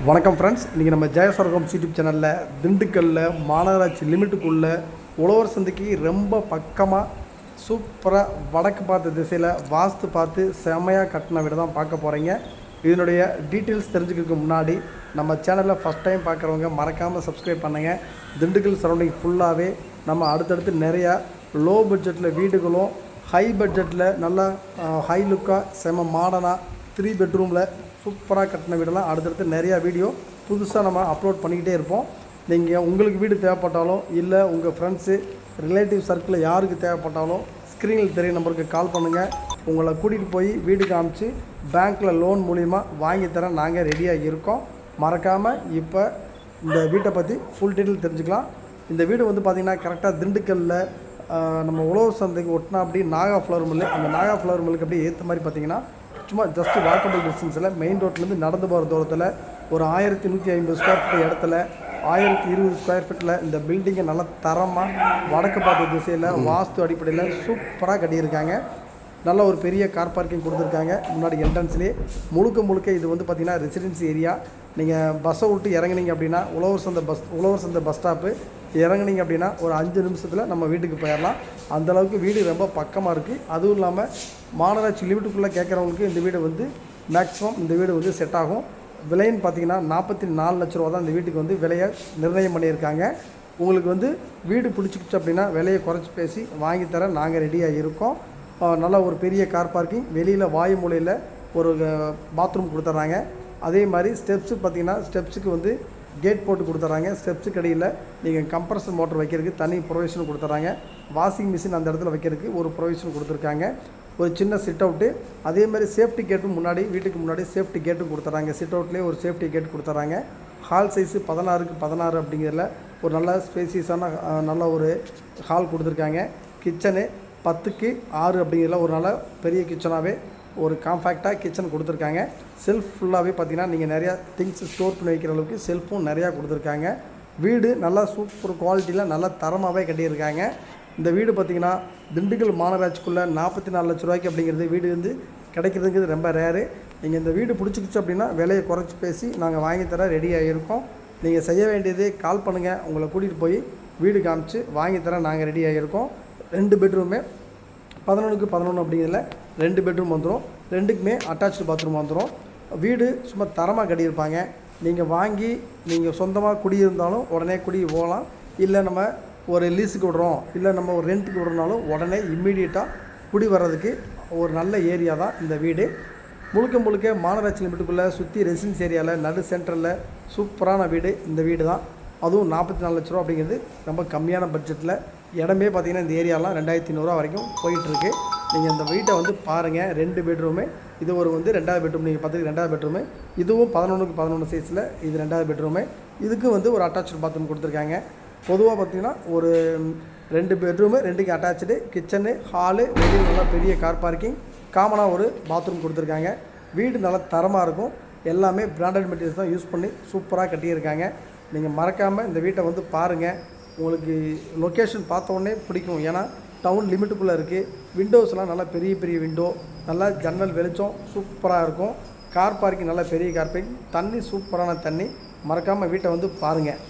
வணக்கம் ஃப்ரெண்ட்ஸ், இன்றைக்கி நம்ம ஜெயஸ்வரகம் யூடியூப் சேனலில் திண்டுக்கல்லில் மாநகராட்சி லிமிட்டுக்குள்ளே உழவர் சந்தைக்கு ரொம்ப பக்கமாக சூப்பராக வடக்கு பார்த்த திசையில் வாஸ்து பார்த்து செமையாக கட்டின வீடு தான் பார்க்க போகிறீங்க. இதனுடைய டீட்டெயில்ஸ் தெரிஞ்சுக்கிறதுக்கு முன்னாடி நம்ம சேனலில் ஃபஸ்ட் டைம் பார்க்குறவங்க மறக்காமல் சப்ஸ்கிரைப் பண்ணுங்கள். திண்டுக்கல் சரௌண்டிங் ஃபுல்லாகவே நம்ம அடுத்தடுத்து நிறையா லோ பட்ஜெட்டில் வீடுகளும் ஹை பட்ஜெட்டில் நல்லா ஹை லுக்காக செம மாடர்னாக 3 பெட்ரூமில் சூப்பராக கட்டின வீடெல்லாம் அடுத்தடுத்து நிறையா வீடியோ புதுசாக நம்ம அப்லோட் பண்ணிக்கிட்டே இருப்போம். நீங்கள் உங்களுக்கு வீடு தேவைப்பட்டாலும் இல்லை உங்கள் ஃப்ரெண்ட்ஸு ரிலேட்டிவ் சர்க்கிளில் யாருக்கு தேவைப்பட்டாலும் ஸ்க்ரீனில் தெரிய நம்பருக்கு கால் பண்ணுங்கள். உங்களை கூட்டிகிட்டு போய் வீடு காமிச்சு பேங்க்கில் லோன் மூலிமா வாங்கி தர நாங்கள் ரெடியாக இருக்கோம். மறக்காமல் இப்போ இந்த வீட்டை பற்றி ஃபுல் டீட்டெயில் தெரிஞ்சுக்கலாம். இந்த வீடு வந்து பார்த்திங்கன்னா கரெக்டாக திண்டுக்கல்லில் நம்ம உழவர் சந்தைக்கு ஒட்டினா அப்படி நாகா ஃப்ளவர் மில்லு, அந்த நாகா ஃப்ளவர் மில்லுக்கு அப்படியே ஏற்ற மாதிரி பார்த்திங்கன்னா சும்மா ஜஸ்ட்டு வாக்கபிள் டிஸ்டன்ஸில் மெயின் ரோட்லேருந்து நடந்து போகிற தூரத்தில் ஒரு 1150 ஸ்கொயர் ஃபீட் இடத்துல 1020 ஸ்கொயர் ஃபீட்டில் இந்த பில்டிங்கை நல்லா தரமாக வடக்கு பார்த்த திசையில் வாஸ்து அடிப்படையில் சூப்பராக கட்டியிருக்காங்க. நல்ல ஒரு பெரிய கார் பார்க்கிங் கொடுத்துருக்காங்க. முன்னாடி என்ட்ரன்ஸ்லேயே முழுக்க இது வந்து பார்த்திங்கன்னா ரெசிடென்சி ஏரியா. நீங்கள் பஸ்ஸை விட்டு இறங்குனீங்க அப்படின்னா உழவர் சந்தை பஸ் ஸ்டாப்பு இறங்குனீங்க அப்படின்னா ஒரு 5 நிமிஷத்தில் நம்ம வீட்டுக்கு போயிடலாம். அந்தளவுக்கு வீடு ரொம்ப பக்கமாக இருக்குது. அதுவும் இல்லாமல் மாநகராட்சி லிமிட்டுக்குள்ளே கேட்குறவங்களுக்கு இந்த வீடு வந்து மேக்ஸிமம் இந்த வீடு வந்து செட் ஆகும். விலைன்னு பார்த்திங்கன்னா 44 லட்ச ரூபா தான் இந்த வீட்டுக்கு வந்து விலையை நிர்ணயம் பண்ணியிருக்காங்க. உங்களுக்கு வந்து வீடு பிடிச்சிக்கிச்சு அப்படின்னா விலையை குறைச்சி பேசி வாங்கி தர நாங்கள் ரெடியாக இருக்கோம். நல்லா ஒரு பெரிய கார் பார்க்கிங், வெளியில் வாயு மூலையில் ஒரு பாத்ரூம் கொடுத்துட்றாங்க. அதே மாதிரி ஸ்டெப்ஸு பார்த்திங்கன்னா ஸ்டெப்ஸுக்கு வந்து கேட் போட்டு கொடுத்துட்றாங்க. ஸ்டெப்ஸுக்கு அடியில் நீங்கள் கம்ப்ரஸர் மோட்டர் வைக்கிறதுக்கு தனி ப்ரொவிஷன் கொடுத்துட்றாங்க. வாஷிங் மிஷின் அந்த இடத்துல வைக்கிறதுக்கு ஒரு ப்ரொவிஷன் கொடுத்துருக்காங்க. ஒரு சின்ன சிட் அவுட்டு, அதே மாதிரி சேஃப்டி கேட்டும் முன்னாடி வீட்டுக்கு முன்னாடி சேஃப்டி கேட்டும் கொடுத்துட்றாங்க. சிட் அவுட்லேயே ஒரு சேஃப்டி கேட் கொடுத்துட்றாங்க. ஹால் சைஸு 16க்கு 16 அப்படிங்கிறதுல ஒரு நல்ல ஸ்பேசியஸான நல்ல ஒரு ஹால் கொடுத்துருக்காங்க. கிச்சனு 10க்கு 6 அப்படிங்கிறதுல ஒரு நல்ல பெரிய கிச்சனாகவே ஒரு காம்பேக்டாக கிச்சன் கொடுத்துருக்காங்க. செல்ஃப் ஃபுல்லாகவே பார்த்திங்கன்னா நீங்கள் நிறையா திங்ஸ் ஸ்டோர் பண்ணி வைக்கிற அளவுக்கு செல்ஃபும் நிறையா கொடுத்துருக்காங்க. வீடு நல்லா சூப்பர் குவாலிட்டியில் நல்லா தரமாகவே கட்டியிருக்காங்க. இந்த வீடு பார்த்திங்கன்னா திண்டுக்கல் மாநகராட்சிக்குள்ளே 44 லட்ச ரூபாய்க்கு அப்படிங்கிறது வீடு வந்து கிடைக்கிறதுங்கிறது ரொம்ப ரேரு. நீங்கள் இந்த வீடு பிடிச்சிக்கிச்சு அப்படின்னா விலையை குறைச்சி பேசி நாங்கள் வாங்கி தர ரெடியாக இருக்கோம். நீங்கள் செய்ய வேண்டியது கால் பண்ணுங்கள், உங்களை கூட்டிகிட்டு போய் வீடு காமிச்சு வாங்கி தர நாங்கள் ரெடியாக இருக்கோம். 2 பெட்ரூமே 11க்கு 11 அப்படிங்கிறதுல 2 பெட்ரூம் வந்துடும். 2க்குமே அட்டாச்சு பாத்ரூம் வந்துடும். வீடு சும்மா தரமாக கட்டியிருப்பாங்க. நீங்கள் வாங்கி நீங்கள் சொந்தமாக குடியிருந்தாலும் உடனே குடி போகலாம். இல்லை நம்ம ஒரு லீஸுக்கு விடுறோம், இல்லை நம்ம ஒரு ரெண்ட்டுக்கு விடுறனாலும் உடனே இம்மீடியட்டாக குடி வர்றதுக்கு ஒரு நல்ல ஏரியா தான் இந்த வீடு. முழுக்க மாநகராட்சி லிமிட்டுக்குள்ளே சுற்றி ரெசிடென்ஸ் ஏரியாவில் நடு சென்டரில் சூப்பரான வீடு இந்த வீடு தான். அதுவும் 44 லட்ச ரூபா அப்படிங்கிறது ரொம்ப கம்மியான பட்ஜெட்டில். இடமே பார்த்திங்கன்னா இந்த ஏரியாலாம் 2500 வரைக்கும் போயிட்டுருக்கு. நீங்கள் இந்த வீட்டை வந்து பாருங்கள். 2 பெட்ரூமு, இது ஒரு வந்து 2வது பெட்ரூம். நீங்கள் பார்த்துக்கு 2வது பெட்ரூமு, இதுவும் 11க்கு 11 சைஸில் இது 2வது பெட்ரூமு. இதுக்கு வந்து ஒரு அட்டாச்சு பாத்ரூம் கொடுத்துருக்காங்க. பொதுவாக பார்த்திங்கன்னா ஒரு 2 பெட்ரூமு, 2க்கு அட்டாச்சு கிச்சனு, ஹாலு, வெளியே நல்லா பெரிய கார் பார்க்கிங், காமனாக ஒரு பாத்ரூம் கொடுத்துருக்காங்க. வீடு நல்லா தரமாக இருக்கும். எல்லாமே பிராண்டட் மெட்டீரியல்ஸ் தான் யூஸ் பண்ணி சூப்பராக கட்டியிருக்காங்க. நீங்கள் மறக்காமல் இந்த வீட்டை வந்து பாருங்கள். உங்களுக்கு லொக்கேஷன் பார்த்த உடனே பிடிக்கும். ஏன்னா டவுன் லிமிட்டுக்குள்ளே இருக்குது. விண்டோஸ்லாம் நல்லா பெரிய விண்டோ, நல்லா ஜன்னல் வெளிச்சம் சூப்பராக இருக்கும். கார் பார்க்கிங் நல்லா பெரிய கார் பார்க்கிங், தண்ணி சூப்பரான தண்ணி. மறக்காமல் வீட்டை வந்து பாருங்கள்.